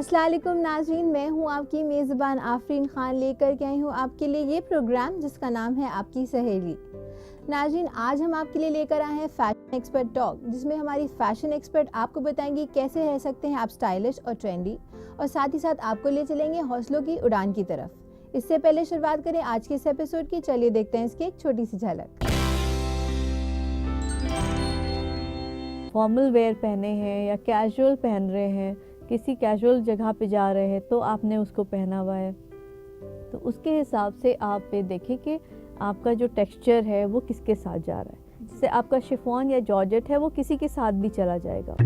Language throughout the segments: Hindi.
अस्सलाम वालेकुम नाज़रीन, मैं हूँ आपकी मेज़बान आफरीन ख़ान, लेकर के आई हूँ आपके लिए ये प्रोग्राम जिसका नाम है आपकी सहेली। नाज़रीन, आज हम आपके लिए लेकर आए हैं फैशन एक्सपर्ट टॉक, जिसमें हमारी फैशन एक्सपर्ट आपको बताएंगी कैसे रह सकते हैं आप स्टाइलिश और ट्रेंडी, और साथ ही साथ आपको ले चलेंगे हौसलों की उड़ान की तरफ। इससे पहले शुरुआत करें आज के इस एपिसोड की। चलिए देखते हैं इसकी एक छोटी सी झलक। फॉर्मल वेयर पहने हैं या कैजुअल पहन रहे हैं, किसी कैजुअल जगह पे जा रहे हैं तो आपने उसको पहना हुआ है, तो उसके हिसाब से आप ये देखें कि आपका जो टेक्सचर है वो किसके साथ जा रहा है। जैसे आपका शिफॉन या जॉर्जेट है वो किसी के साथ भी चला जाएगा।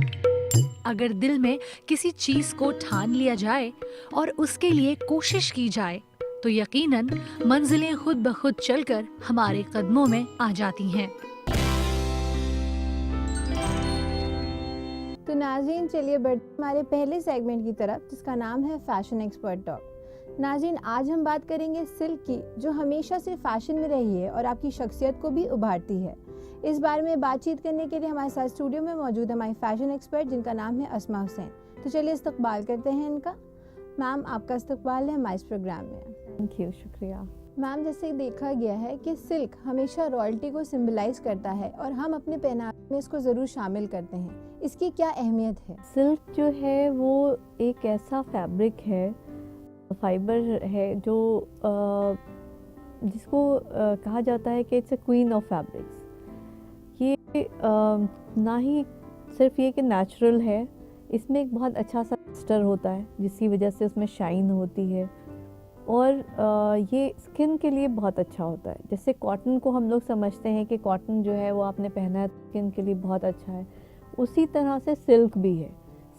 अगर दिल में किसी चीज को ठान लिया जाए और उसके लिए कोशिश की जाए तो यकीनन मंजिलें खुद ब खुद चलकर हमारे कदमों में आ जाती हैं। तो नाज़रीन, चलिए बढ़ते हमारे पहले सेगमेंट की तरफ, जिसका नाम है फैशन एक्सपर्ट टॉक। नाज़रीन, आज हम बात करेंगे सिल्क की, जो हमेशा से फैशन में रही है और आपकी शख्सियत को भी उभारती है। इस बारे में बातचीत करने के लिए हमारे साथ स्टूडियो में मौजूद है हमारी फैशन एक्सपर्ट, जिनका नाम है अस्मा हुसैन। तो चलिए इस्तकबाल करते हैं इनका। मैम, आपका इस्तकबाल है हमारे इस प्रोग्राम में। थैंक यू, शुक्रिया। मैम, जैसे देखा गया है कि सिल्क हमेशा रॉयल्टी को सिंबलाइज करता है और हम अपने पहनावे में इसको ज़रूर शामिल करते हैं। इसकी क्या अहमियत है? सिल्क जो है वो एक ऐसा फैब्रिक है, फाइबर है, जो जिसको कहा जाता है कि it's a queen of fabrics. ये ना ही सिर्फ ये कि नेचुरल है, इसमें एक बहुत अच्छा सा टेक्सचर होता है जिसकी वजह से उसमें शाइन होती है, और ये स्किन के लिए बहुत अच्छा होता है। जैसे कॉटन को हम लोग समझते हैं कि कॉटन जो है वो आपने पहना है स्किन के लिए बहुत अच्छा है, उसी तरह से सिल्क भी है।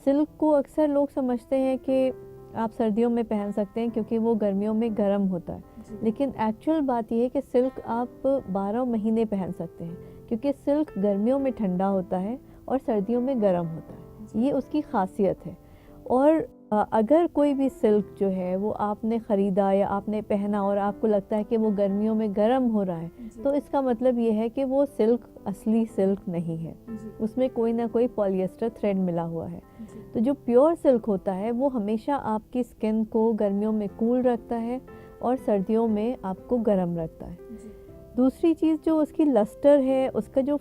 सिल्क को अक्सर लोग समझते हैं कि आप सर्दियों में पहन सकते हैं क्योंकि वो गर्मियों में गर्म होता है, लेकिन एक्चुअल बात यह है कि सिल्क आप 12 महीने पहन सकते हैं, क्योंकि सिल्क गर्मियों में ठंडा होता है और सर्दियों में गर्म होता है। ये उसकी खासियत है। और अगर कोई भी सिल्क जो है वो आपने ख़रीदा या आपने पहना और आपको लगता है कि वो गर्मियों में गर्म हो रहा है, तो इसका मतलब ये है कि वो सिल्क असली सिल्क नहीं है, उसमें कोई ना कोई पॉलिएस्टर थ्रेड मिला हुआ है। तो जो प्योर सिल्क होता है वो हमेशा आपकी स्किन को गर्मियों में कूल रखता है और सर्दियों में आपको गर्म रखता है। दूसरी चीज़ जो उसकी लस्टर है, उसका जो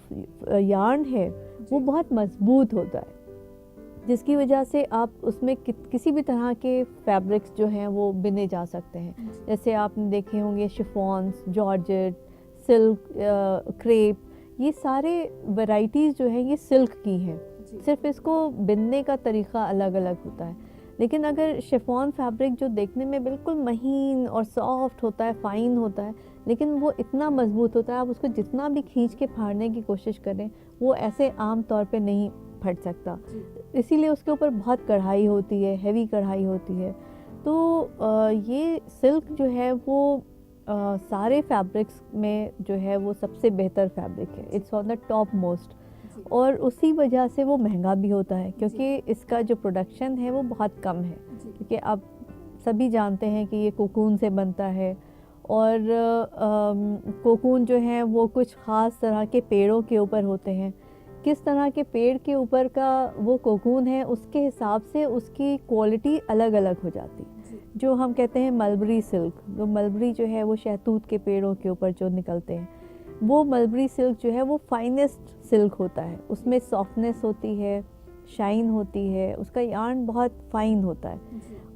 यार्न है वो बहुत मजबूत होता है, जिसकी वजह से आप उसमें किसी भी तरह के फैब्रिक्स जो हैं वो बिने जा सकते हैं। जैसे आपने देखे होंगे शिफॉन्स, जॉर्जेट, सिल्क, क्रेप, ये सारे वैरायटीज़ जो हैं ये सिल्क की हैं, सिर्फ इसको बिनने का तरीक़ा अलग अलग होता है। लेकिन अगर शिफॉन फैब्रिक जो देखने में बिल्कुल महीन और सॉफ्ट होता है, फ़ाइन होता है, लेकिन वो इतना मजबूत होता है, आप उसको जितना भी खींच के फाड़ने की कोशिश करें वो ऐसे आम तौर पे नहीं फट सकता, इसीलिए उसके ऊपर बहुत कढ़ाई होती है, हेवी कढ़ाई होती है। तो ये सिल्क जो है वो सारे फैब्रिक्स में जो है वो सबसे बेहतर फैब्रिक है, it's on the top most, और उसी वजह से वो महंगा भी होता है, क्योंकि इसका जो प्रोडक्शन है वो बहुत कम है। क्योंकि आप सभी जानते हैं कि ये कोकून से बनता है, और कोकून जो है वो कुछ ख़ास तरह के पेड़ों के ऊपर होते हैं। किस तरह के पेड़ के ऊपर का वो कोकून है उसके हिसाब से उसकी क्वालिटी अलग अलग हो जाती है। जो हम कहते हैं मलबरी सिल्क, जो मलबरी जो है वो शहतूत के पेड़ों के ऊपर जो निकलते हैं, वो मलबरी सिल्क जो है वो फाइनेस्ट सिल्क होता है, उसमें सॉफ्टनेस होती है, शाइन होती है, उसका यार्न बहुत फ़ाइन होता है।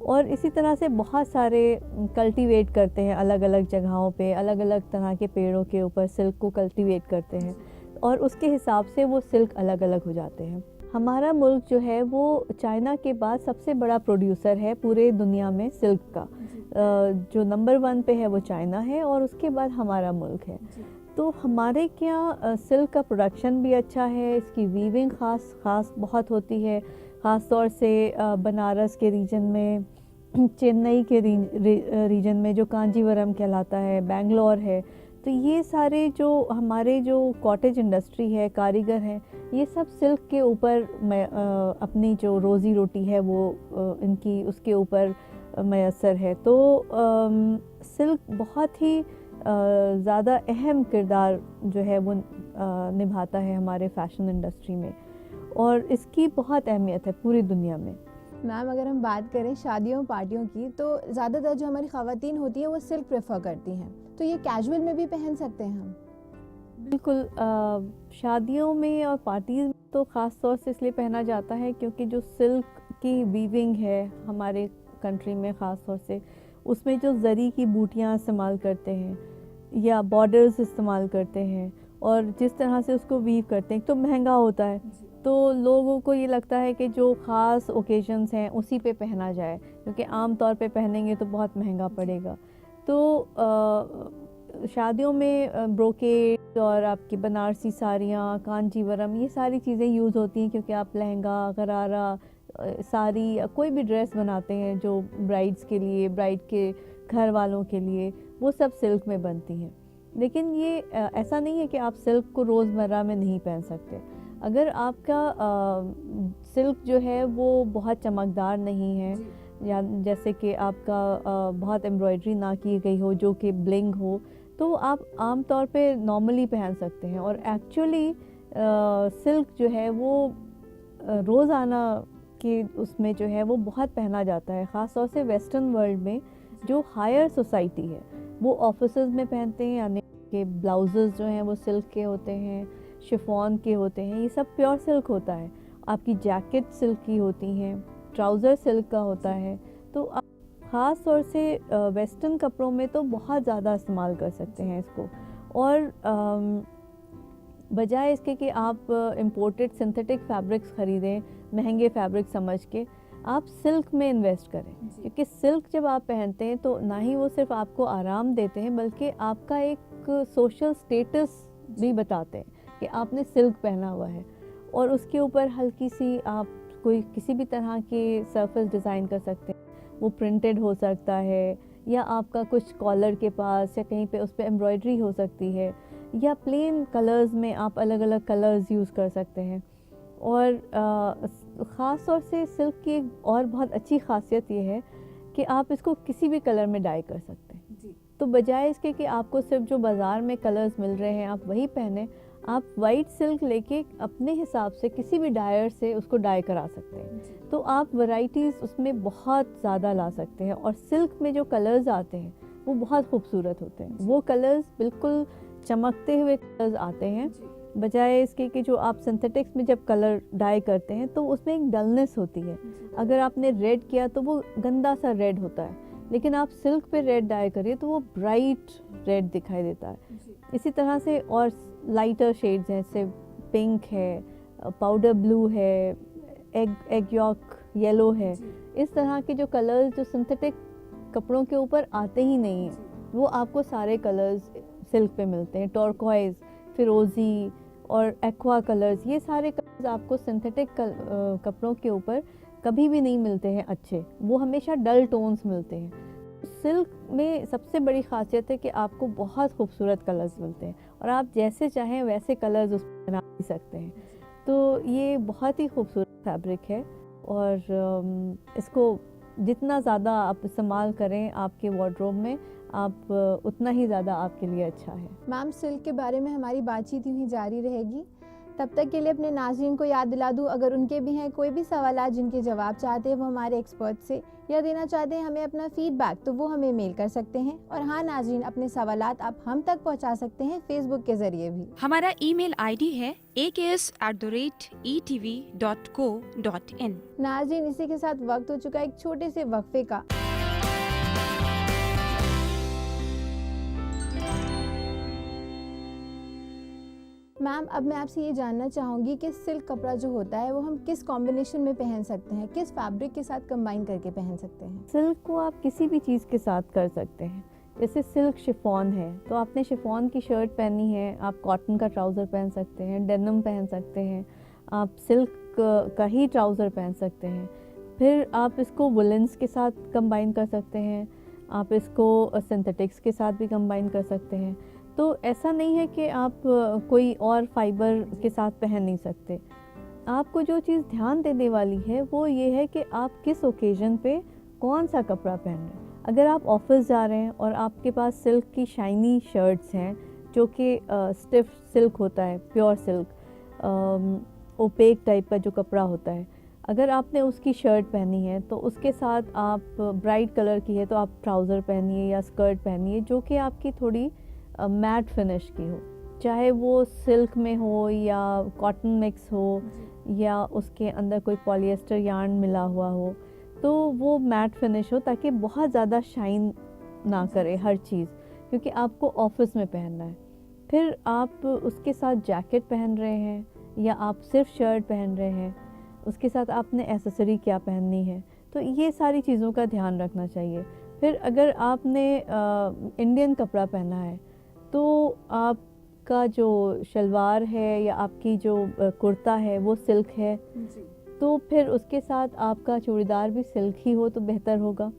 और इसी तरह से बहुत सारे कल्टीवेट करते हैं अलग अलग जगहों पे, अलग अलग तरह के पेड़ों के ऊपर सिल्क को कल्टीवेट करते हैं, और उसके हिसाब से वो सिल्क अलग अलग हो जाते हैं। हमारा मुल्क जो है वो चाइना के बाद सबसे बड़ा प्रोड्यूसर है पूरे दुनिया में सिल्क का। जो नंबर 1 पे है वो चाइना है, और उसके बाद हमारा मुल्क है। तो हमारे क्या सिल्क का प्रोडक्शन भी अच्छा है, इसकी वीविंग ख़ास बहुत होती है, ख़ास तौर से बनारस के रीजन में, चेन्नई के रीजन में जो कांजीवरम कहलाता है, बेंगलोर है। तो ये सारे जो हमारे जो कॉटेज इंडस्ट्री है, कारीगर हैं, ये सब सिल्क के ऊपर अपनी जो रोज़ी रोटी है वो इनकी उसके ऊपर मैसर है। तो सिल्क बहुत ही ज़्यादा अहम किरदार जो है वो निभाता है हमारे फ़ैशन इंडस्ट्री में, और इसकी बहुत अहमियत है पूरी दुनिया में। मैम अगर हम बात करें शादियों पार्टियों की तो ज़्यादातर जो हमारी ख़वातीन होती हैं वो सिल्क प्रेफर करती हैं, तो ये कैजुअल में भी पहन सकते हैं हम? बिल्कुल, शादियों में और पार्टीज़ में तो ख़ास तौर से इसलिए पहना जाता है क्योंकि जो सिल्क की वीविंग है हमारे कंट्री में ख़ास तौर से, उसमें जो ज़री की बूटियाँ इस्तेमाल करते हैं या बॉर्डर्स इस्तेमाल करते हैं और जिस तरह से उसको वीव करते हैं तो महंगा होता है, तो लोगों को ये लगता है कि जो ख़ास ओकेजन्स हैं उसी पे पहना जाए, क्योंकि आम तौर पे पहनेंगे तो बहुत महंगा पड़ेगा। तो शादियों में ब्रोकेड और आपकी बनारसी साड़ियाँ, कांजीवरम, ये सारी चीज़ें यूज़ होती हैं क्योंकि आप लहंगा, गरारा, साड़ी या कोई भी ड्रेस बनाते हैं जो ब्राइड्स के लिए, ब्राइड के घर वालों के लिए, वो सब सिल्क में बनती हैं। लेकिन ये ऐसा नहीं है कि आप सिल्क को रोज़मर्रा में नहीं पहन सकते। अगर आपका सिल्क जो है वो बहुत चमकदार नहीं है या जैसे कि आपका बहुत एम्ब्रॉयडरी ना की गई हो जो कि ब्लिंग हो, तो आप आम तौर पे नॉर्मली पहन सकते हैं। और एक्चुअली सिल्क जो है वो रोज़ाना के उसमें जो है वो बहुत पहना जाता है, ख़ास तौर से वेस्टर्न वर्ल्ड में जो हायर सोसाइटी है वो ऑफिसेज में पहनते हैं, यानी कि ब्लाउजेज़ जो हैं वो सिल्क के होते हैं, शिफॉन के होते हैं, ये सब प्योर सिल्क होता है। आपकी जैकेट सिल्क की होती हैं, ट्राउज़र सिल्क का होता है। तो आप ख़ास तौर से वेस्टर्न कपड़ों में तो बहुत ज़्यादा इस्तेमाल कर सकते हैं इसको। और बजाय इसके कि आप इम्पोर्टेड सिंथेटिक फैब्रिक्स ख़रीदें महंगे फैब्रिक समझ के, आप सिल्क में इन्वेस्ट करें, क्योंकि सिल्क जब आप पहनते हैं तो ना ही वो सिर्फ आपको आराम देते हैं बल्कि आपका एक सोशल स्टेटस भी बताते हैं कि आपने सिल्क पहना हुआ है। और उसके ऊपर हल्की सी आप कोई किसी भी तरह के सरफेस डिज़ाइन कर सकते हैं, वो प्रिंटेड हो सकता है या आपका कुछ कॉलर के पास या कहीं पे उस पर एम्ब्रॉयडरी हो सकती है, या प्लेन कलर्स में आप अलग अलग कलर्स यूज़ कर सकते हैं। और ख़ास तौर से सिल्क की एक और बहुत अच्छी ख़ासियत ये है कि आप इसको किसी भी कलर में डाई कर सकते हैं जी। तो बजाय इसके कि आपको सिर्फ जो बाज़ार में कलर्स मिल रहे हैं आप वही पहने, आप वाइट सिल्क लेके अपने हिसाब से किसी भी डायर से उसको डाई करा सकते हैं। तो आप वैरायटीज़ उसमें बहुत ज़्यादा ला सकते हैं। और सिल्क में जो कलर्स आते हैं वो बहुत खूबसूरत होते हैं, वो कलर्स बिल्कुल चमकते हुए कलर्स आते हैं, बजाय इसके कि जो आप सिंथेटिक्स में जब कलर डाई करते हैं तो उसमें एक डलनेस होती है। अगर आपने रेड किया तो वो गंदा सा रेड होता है, लेकिन आप सिल्क पे रेड डाई करिए तो वो ब्राइट रेड दिखाई देता है। इसी तरह से और लाइटर शेड्स हैं, जैसे पिंक है, पाउडर ब्लू है, एग यॉक येलो है, इस तरह के जो कलर्स जो सिंथेटिक कपड़ों के ऊपर आते ही नहीं हैं, वो आपको सारे कलर्स सिल्क पे मिलते हैं। टर्कोइज, फिरोज़ी और एक्वा कलर्स, ये सारे कलर्स आपको सिंथेटिक कपड़ों के ऊपर कभी भी नहीं मिलते हैं अच्छे, वो हमेशा डल टोन्स मिलते हैं। सिल्क में सबसे बड़ी ख़ासियत है कि आपको बहुत खूबसूरत कलर्स मिलते हैं और आप जैसे चाहें वैसे कलर्स उस पर बना भी सकते हैं। तो ये बहुत ही खूबसूरत फैब्रिक है और इसको जितना ज़्यादा आप इस्तेमाल करें आपके वार्डरोब में, आप उतना ही ज़्यादा आपके लिए अच्छा है। मैम सिल्क के बारे में हमारी बातचीत यूँ ही जारी रहेगी, तब तक के लिए अपने नाज़रीन को याद दिला दूं, अगर उनके भी हैं कोई भी सवालात जिनके जवाब चाहते हैं वो हमारे एक्सपर्ट से या देना चाहते हैं हमें अपना फीडबैक, तो वो हमें मेल कर सकते हैं। और हाँ नाज़रीन, अपने सवालात आप हम तक पहुंचा सकते हैं फेसबुक के ज़रिए भी। हमारा ईमेल आईडी है aks@etv.co.in। नाज़रीन, इसी के साथ वक्त हो चुका एक छोटे से वक्फे का। मैम अब मैं आपसे ये जानना चाहूँगी कि सिल्क कपड़ा जो होता है वो हम किस कॉम्बिनेशन में पहन सकते हैं, किस फैब्रिक के साथ कंबाइन करके पहन सकते हैं? सिल्क को आप किसी भी चीज़ के साथ कर सकते हैं। जैसे सिल्क शिफॉन है तो आपने शिफॉन की शर्ट पहनी है, आप कॉटन का ट्राउज़र पहन सकते हैं, डेनिम पहन सकते हैं, आप सिल्क का ही ट्राउज़र पहन सकते हैं। फिर आप इसको वुलन्स के साथ कंबाइन कर सकते हैं, आप इसको सिंथेटिक्स के साथ भी कंबाइन कर सकते हैं। तो ऐसा नहीं है कि आप कोई और फाइबर के साथ पहन नहीं सकते। आपको जो चीज़ ध्यान देने वाली है वो ये है कि आप किस ओकेज़न पे कौन सा कपड़ा पहन रहे हैं। अगर आप ऑफिस जा रहे हैं और आपके पास सिल्क की शाइनी शर्ट्स हैं जो कि स्टिफ सिल्क होता है, प्योर सिल्क, ओपेक टाइप का जो कपड़ा होता है, अगर आपने उसकी शर्ट पहनी है तो उसके साथ आप ब्राइट कलर की है तो आप ट्राउज़र पहनिए या स्कर्ट पहनिए जो कि आपकी थोड़ी मैट फिनिश की हो, चाहे वो सिल्क में हो या कॉटन मिक्स हो या उसके अंदर कोई पॉलिएस्टर यार्न मिला हुआ हो, तो वो मैट फिनिश हो ताकि बहुत ज़्यादा शाइन ना करे हर चीज़, क्योंकि आपको ऑफिस में पहनना है। फिर आप उसके साथ जैकेट पहन रहे हैं या आप सिर्फ शर्ट पहन रहे हैं, उसके साथ आपने एसेसरी क्या पहननी है, तो ये सारी चीज़ों का ध्यान रखना चाहिए। फिर अगर आपने इंडियन कपड़ा पहना है तो आपका जो शलवार है या आपकी जो कुर्ता है वो सिल्क है, तो फिर उसके साथ आपका चूड़ीदार भी सिल्क ही हो तो बेहतर होगा।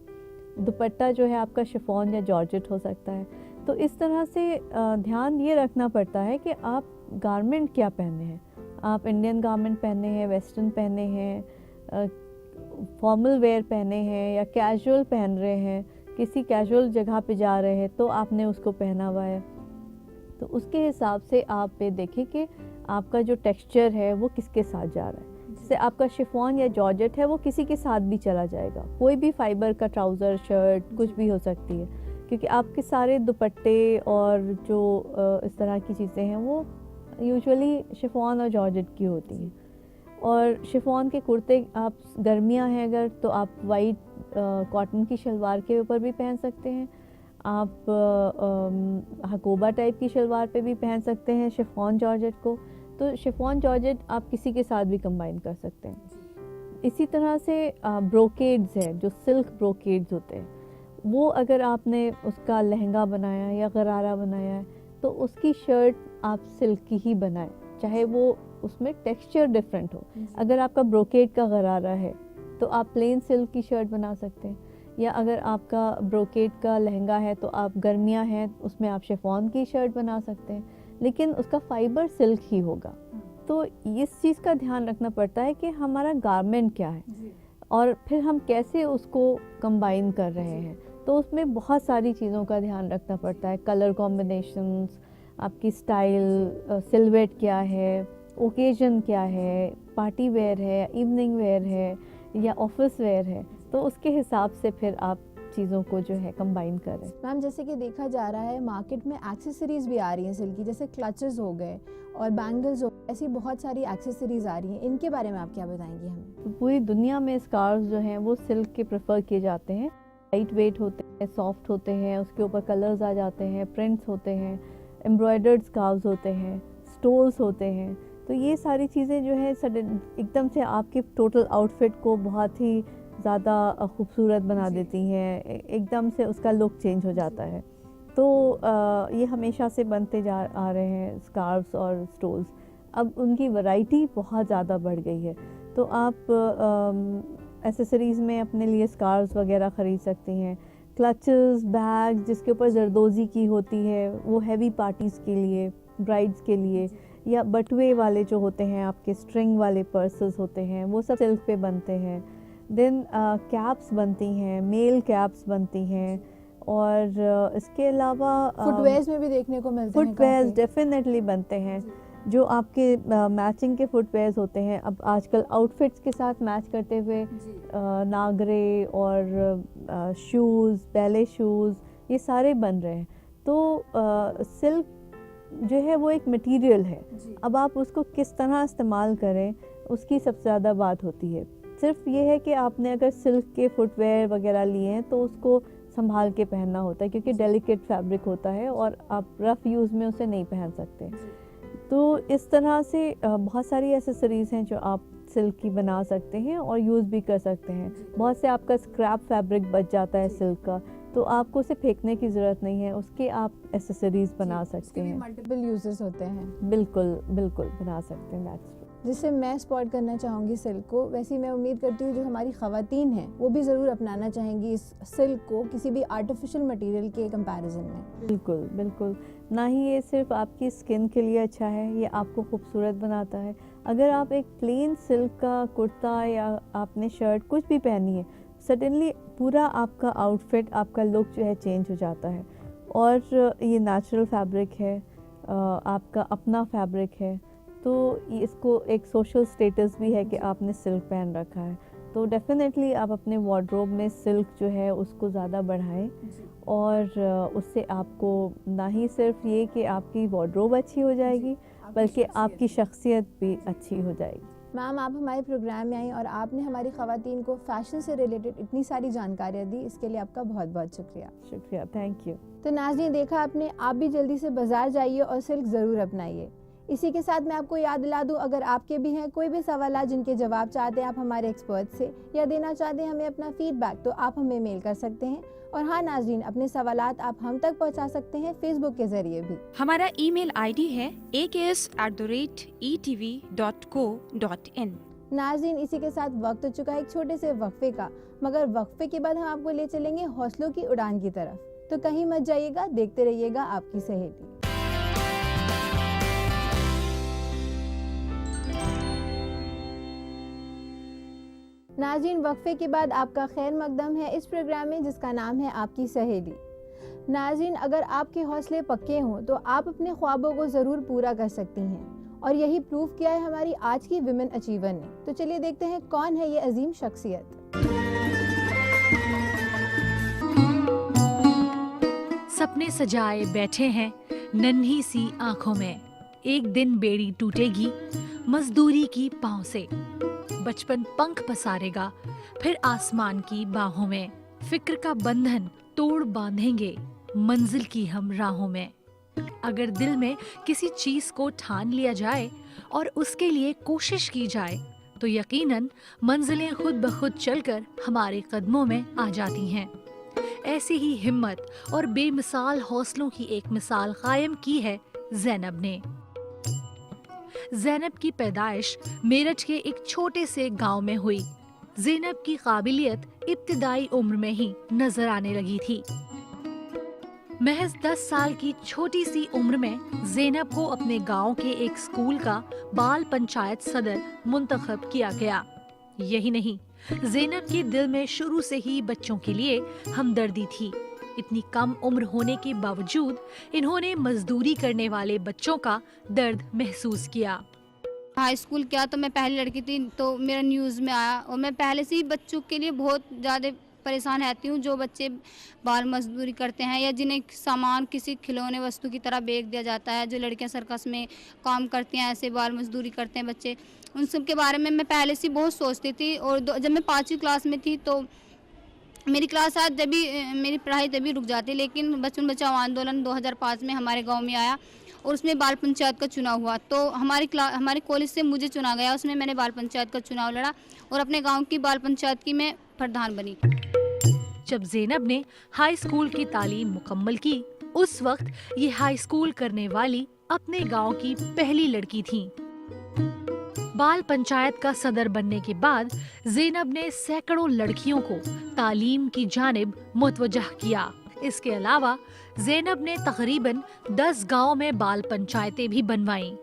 दुपट्टा जो है आपका शिफॉन या जॉर्जेट हो सकता है। तो इस तरह से ध्यान ये रखना पड़ता है कि आप गारमेंट क्या पहने हैं। आप इंडियन गारमेंट पहने हैं, वेस्टर्न पहने हैं, फॉर्मल वेयर पहने हैं या कैजुअल पहन रहे हैं, किसी कैजुअल जगह पे जा रहे हैं तो आपने उसको पहना हुआ है। तो उसके हिसाब से आप ये देखें कि आपका जो टेक्सचर है वो किसके साथ जा रहा है। जैसे आपका शिफॉन या जॉर्जेट है वो किसी के साथ भी चला जाएगा, कोई भी फाइबर का ट्राउज़र शर्ट कुछ भी हो सकती है, क्योंकि आपके सारे दुपट्टे और जो इस तरह की चीज़ें हैं वो यूजुअली शिफॉन और जॉर्जेट की होती हैं। और शिफॉन के कुर्ते, आप गर्मियां हैं अगर तो आप वाइट कॉटन की शलवार के ऊपर भी पहन सकते हैं, आप हकोबा टाइप की शलवार पे भी पहन सकते हैं शिफॉन जॉर्जेट को। तो शिफॉन जॉर्जेट आप किसी के साथ भी कंबाइन कर सकते हैं। इसी तरह से ब्रोकेड्स है, जो सिल्क ब्रोकेड्स होते हैं, वो अगर आपने उसका लहंगा बनाया या गरारा बनाया है तो उसकी शर्ट आप सिल्क की ही बनाएं, चाहे वो उसमें टेक्सचर डिफरेंट हो। अगर आपका ब्रोकेड का गरारा है तो आप प्लेन सिल्क की शर्ट बना सकते हैं, या अगर आपका ब्रोकेड का लहंगा है तो आप गर्मियां हैं उसमें आप शिफॉन की शर्ट बना सकते हैं, लेकिन उसका फाइबर सिल्क ही होगा। तो इस चीज़ का ध्यान रखना पड़ता है कि हमारा गारमेंट क्या है और फिर हम कैसे उसको कंबाइन कर रहे हैं। तो उसमें बहुत सारी चीज़ों का ध्यान रखना पड़ता है, कलर कॉम्बिनेशंस, आपकी स्टाइल, सिलवेट क्या है, ओकेजन क्या है, पार्टी वेयर है, इवनिंग वेयर है या ऑफिस वेयर है, तो उसके हिसाब से फिर आप चीज़ों को जो है कंबाइन करें। मैम, जैसे कि देखा जा रहा है मार्केट में एक्सेसरीज भी आ रही हैं सिल्क की, जैसे क्लचेस हो गए और बैंगल्स हो गए, ऐसी बहुत सारी एक्सेसरीज आ रही हैं, इनके बारे में आप क्या बताएंगी हमें? तो पूरी दुनिया में स्कार्फ जो हैं वो सिल्क के प्रेफर किए जाते हैं। लाइट वेट होते हैं, सॉफ्ट होते हैं, उसके ऊपर कलर्स आ जाते हैं, प्रिंट्स होते हैं, एम्ब्रॉयडर्ड स्कार्फ्स होते हैं, स्टोल्स होते हैं। तो ये सारी चीज़ें जो है सडन एकदम से आपके टोटल आउटफिट को बहुत ही ज़्यादा खूबसूरत बना देती हैं, एकदम से उसका लुक चेंज हो जाता है। तो ये हमेशा से बनते जा आ रहे हैं स्कार्फ्स और स्टोल्स। अब उनकी वैरायटी बहुत ज़्यादा बढ़ गई है, तो आप एसेसरीज़ में अपने लिए स्कार्फ्स वगैरह ख़रीद सकती हैं। क्लचेस, बैग जिसके ऊपर जरदोज़ी की होती है वो हैवी पार्टीज़ के लिए, ब्राइड्स के लिए, या बटुए वाले जो होते हैं आपके स्ट्रिंग वाले पर्सेस होते हैं वो सब सिल्क पे बनते हैं। देन कैप्स बनती हैं, मेल कैप्स बनती हैं, और इसके अलावा फुटवेयर्स में भी देखने को मिलते हैं, फुटवेयर्स डेफिनेटली बनते हैं, जो आपके मैचिंग के फुटवेयर्स होते हैं। अब आजकल आउटफिट्स के साथ मैच करते हुए नागरे और शूज़, बैले शूज़, ये सारे बन रहे हैं। तो सिल्क जो है वो एक मटेरियल है, अब आप उसको किस तरह इस्तेमाल करें उसकी सबसे ज़्यादा बात होती है। सिर्फ ये है कि आपने अगर सिल्क के फुटवेयर वगैरह लिए हैं तो उसको संभाल के पहनना होता है, क्योंकि डेलिकेट फैब्रिक होता है और आप रफ़ यूज़ में उसे नहीं पहन सकते। तो इस तरह से बहुत सारी एसेसरीज़ हैं जो आप सिल्क की बना सकते हैं और यूज़ भी कर सकते हैं। बहुत से आपका स्क्रैप फैब्रिक बच जाता है सिल्क का, तो आपको उसे फेंकने की ज़रूरत नहीं है, उसके आप एसेसरीज़ बना सकते हैं। मल्टीपल यूजेस होते हैं। बिल्कुल बिल्कुल बना सकते हैं, दैट्स ट्रू। जिससे मैं स्पॉट करना चाहूँगी सिल्क को, वैसे ही मैं उम्मीद करती हूँ जो हमारी ख़वातीन हैं वो भी ज़रूर अपनाना चाहेंगी इस सिल्क को किसी भी आर्टिफिशियल मटेरियल के कंपैरिजन में। बिल्कुल बिल्कुल, ना ही ये सिर्फ आपकी स्किन के लिए अच्छा है, ये आपको खूबसूरत बनाता है। अगर आप एक प्लेन सिल्क का कुर्ता या आपने शर्ट कुछ भी पहनी है, सडनली पूरा आपका आउटफिट, आपका लुक जो है चेंज हो जाता है। और ये नेचुरल फैब्रिक है, आपका अपना फैब्रिक है, तो इसको एक सोशल स्टेटस भी है कि आपने सिल्क पहन रखा है, तो डेफिनेटली आप अपने वार्डरोब में सिल्क जो है उसको ज़्यादा बढ़ाएं और उससे आपको ना ही सिर्फ ये कि आपकी वार्डरोब अच्छी हो जाएगी बल्कि आपकी शख्सियत भी अच्छी हो जाएगी। मैम, आप हमारे प्रोग्राम में आई और आपने हमारी ख़वातीन को फ़ैशन से रिलेटेड इतनी सारी जानकारियाँ दी, इसके लिए आपका बहुत बहुत शुक्रिया। शुक्रिया, थैंक यू। तो नाज़रीन, देखा आपने, आप भी जल्दी से बाज़ार जाइए और सिल्क ज़रूर अपनाइए। इसी के साथ मैं आपको याद दिला दूं, अगर आपके भी हैं कोई भी सवाल जिनके जवाब चाहते हैं आप हमारे एक्सपर्ट से या देना चाहते हैं हमें अपना फीडबैक, तो आप हमें मेल कर सकते हैं। और हाँ नाज़रीन, अपने सवालात आप हम तक पहुंचा सकते हैं फेसबुक के जरिए भी। हमारा ईमेल आईडी है aks@etv.co.in। नाज़रीन, इसी के साथ वक्त हो चुका है एक छोटे से वक्फे का, मगर वक्फे के बाद हम आपको ले चलेंगे हौसलों की उड़ान की तरफ। तो कहीं मत जाइएगा, देखते रहिएगा आपकी सहेली। नाज़रीन, वक्फे के बाद आपका खैर मकदम है इस प्रोग्राम में जिसका नाम है आपकी सहेली। नाज़रीन, अगर आपके हौसले पक्के हों तो आप अपने ख्वाबों को ज़रूर पूरा कर सकती हैं, और यही प्रूफ किया है हमारी आज की विमेन अचीवर ने। तो चलिए देखते हैं कौन है ये अजीम शख्सियत। सपने सजाए बैठे हैं नन्ही सी आंखों में, एक दिन बेड़ी टूटेगी मजदूरी की पाँव से, बचपन पंख पसारेगा फिर आसमान की बाहों में, फिक्र का बंधन तोड़ बांधेंगे मंजिल की हम राहों में। अगर दिल में किसी चीज को ठान लिया जाए और उसके लिए कोशिश की जाए तो यकीनन मंजिलें खुद ब खुद चलकर हमारे कदमों में आ जाती हैं। ऐसी ही हिम्मत और बेमिसाल हौसलों की एक मिसाल कायम की है ज़ैनब ने। ज़ैनब की पैदाइश मेरठ के एक छोटे से गांव में हुई। ज़ैनब की काबिलियत इब्तिदाई उम्र में ही नजर आने लगी थी। महज 10 साल की छोटी सी उम्र में ज़ैनब को अपने गांव के एक स्कूल का बाल पंचायत सदर मुंतखब किया गया। यही नहीं, ज़ैनब के दिल में शुरू से ही बच्चों के लिए हमदर्दी थी। इतनी कम उम्र होने के बावजूद इन्होंने मजदूरी करने वाले बच्चों का दर्द महसूस किया। हाई स्कूल किया तो मैं पहली लड़की थी, तो मेरा न्यूज़ में आया, और मैं पहले से ही बच्चों के लिए बहुत ज़्यादा परेशान रहती हूँ जो बच्चे बाल मजदूरी करते हैं या जिन्हें सामान किसी खिलौने वस्तु की तरह बेच दिया जाता है। जो लड़कियाँ सर्कस में काम करती हैं, ऐसे बाल मजदूरी करते हैं बच्चे, उन सब के बारे में मैं पहले से बहुत सोचती थी। और जब मैं 5वीं क्लास में थी तो मेरी क्लास आज जब भी मेरी पढ़ाई तभी रुक जाती, लेकिन बचपन बचाओ आंदोलन 2005 में हमारे गांव में आया और उसमें बाल पंचायत का चुनाव हुआ, तो हमारे कॉलेज से मुझे चुना गया। उसमें मैंने बाल पंचायत का चुनाव लड़ा और अपने गांव की बाल पंचायत की मैं प्रधान बनी। जब ज़ैनब ने हाई स्कूल की तालीम मुकम्मल की, उस वक्त ये हाई स्कूल करने वाली अपने गांव की पहली लड़की थी। बाल पंचायत का सदर बनने के बाद ज़ैनब ने सैकड़ों लड़कियों को तालीम की जानिब मुतवज्जह किया। इसके अलावा ज़ैनब ने तकरीबन 10 गांव में बाल पंचायतें भी बनवाईं।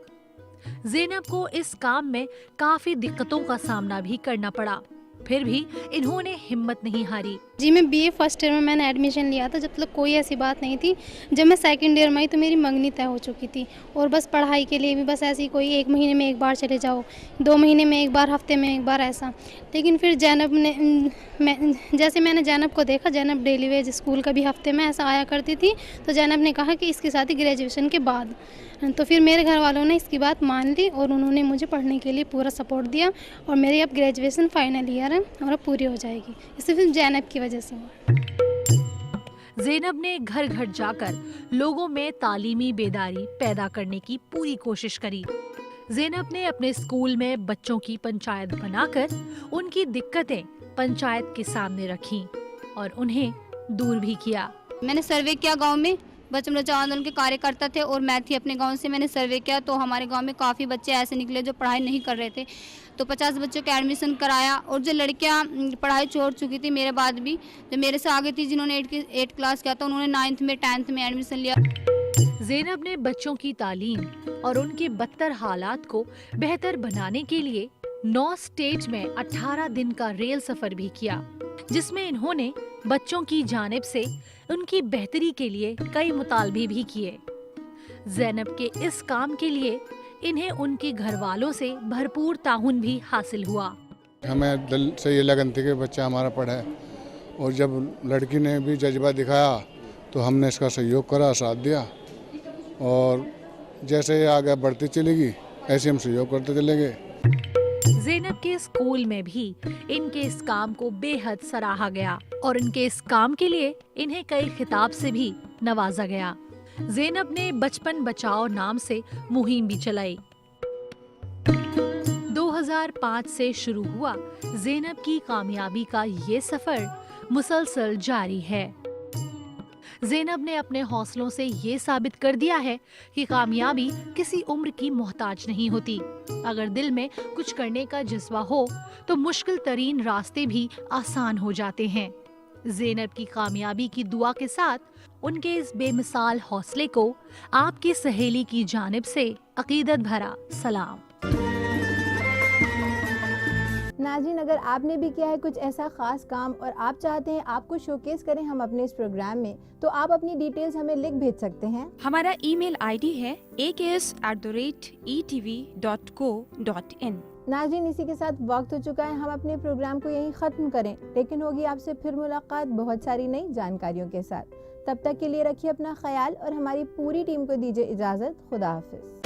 ज़ैनब को इस काम में काफी दिक्कतों का सामना भी करना पड़ा, फिर भी इन्होंने हिम्मत नहीं हारी। जी, मैं बीए फर्स्ट ईयर में मैंने एडमिशन लिया था, जब तक कोई ऐसी बात नहीं थी। जब मैं सेकंड ईयर में आई तो मेरी मंगनी तय हो चुकी थी, और बस पढ़ाई के लिए भी बस ऐसी कोई 1 महीने में एक बार चले जाओ, 2 महीने में एक बार, हफ्ते में एक बार, ऐसा। लेकिन फिर ज़ैनब ने जैसे मैंने ज़ैनब को देखा, ज़ैनब डेली वेज स्कूल का भी हफ्ते में ऐसा आया करती थी, तो ज़ैनब ने कहा कि इसकी शादी ग्रेजुएशन के बाद। तो फिर मेरे घर वालों ने इसकी बात मान ली और उन्होंने मुझे पढ़ने के लिए पूरा सपोर्ट दिया, और मेरी अब ग्रेजुएशन फाइनल ईयर है और अब पूरी हो जाएगी। इससे फिर ज़ैनब की वजह से हुआ। ज़ैनब ने घर घर जाकर लोगों में तालीमी बेदारी पैदा करने की पूरी कोशिश करी। ज़ैनब ने अपने स्कूल में बच्चों की पंचायत बनाकर उनकी दिक्कतें पंचायत के सामने रखीं और उन्हें दूर भी किया। मैंने सर्वे किया गांव में, बचपन बचाओ आंदोलन के कार्यकर्ता थे और मैं थी अपने गांव से। मैंने सर्वे किया तो हमारे गांव में काफ़ी बच्चे ऐसे निकले जो पढ़ाई नहीं कर रहे थे, तो 50 बच्चों का एडमिशन कराया। और जो लड़कियां पढ़ाई छोड़ चुकी थी मेरे बाद भी, जो मेरे से आगे थी, जिन्होंने 8 क्लास किया था, उन्होंने 9th में 10th में एडमिशन लिया। ज़ैनब ने बच्चों की तालीम और उनके बदतर हालात को बेहतर बनाने के लिए 9 स्टेट में 18 दिन का रेल सफर भी किया, जिसमें इन्होंने बच्चों की जानिब से उनकी बेहतरी के लिए कई मुतालबे भी किए। ज़ैनब के इस काम के लिए इन्हें उनके घर वालों से भरपूर ताउन भी हासिल हुआ। हमें दिल से ये लगन थी कि बच्चा हमारा पढ़े, और जब लड़की ने भी जज्बा दिखाया तो हमने इसका सहयोग करा, साथ दिया, और जैसे ये आगे बढ़ती चलेगी ऐसे हम सहयोग करते चले गए। ज़ैनब के स्कूल में भी इनके इस काम को बेहद सराहा गया और इनके इस काम के लिए इन्हें कई खिताब से भी नवाजा गया। ज़ैनब ने बचपन बचाओ नाम से मुहिम भी चलाई। 2005 से शुरू हुआ ज़ैनब की कामयाबी का ये सफर मुसलसल जारी है। ज़ैनब ने अपने हौसलों से ये साबित कर दिया है कि कामयाबी किसी उम्र की मोहताज नहीं होती। अगर दिल में कुछ करने का जज्बा हो तो मुश्किल तरीन रास्ते भी आसान हो जाते हैं। ज़ैनब की कामयाबी की दुआ के साथ उनके इस बेमिसाल हौसले को आपकी सहेली की जानिब से अकीदत भरा सलाम। नाज़रीन, अगर आपने भी किया है कुछ ऐसा ख़ास काम और आप चाहते हैं आपको शोकेस करें हम अपने इस प्रोग्राम में, तो आप अपनी डिटेल्स हमें लिख भेज सकते हैं। हमारा ईमेल आईडी है aks@etv.co.in। नाज़रीन, इसी के साथ वक्त हो चुका है, हम अपने प्रोग्राम को यहीं ख़त्म करें, लेकिन होगी आपसे फिर मुलाकात बहुत सारी नई जानकारियों के साथ। तब तक के लिए रखिए अपना ख्याल और हमारी पूरी टीम को दीजिए इजाज़त। खुदा हाफिज़।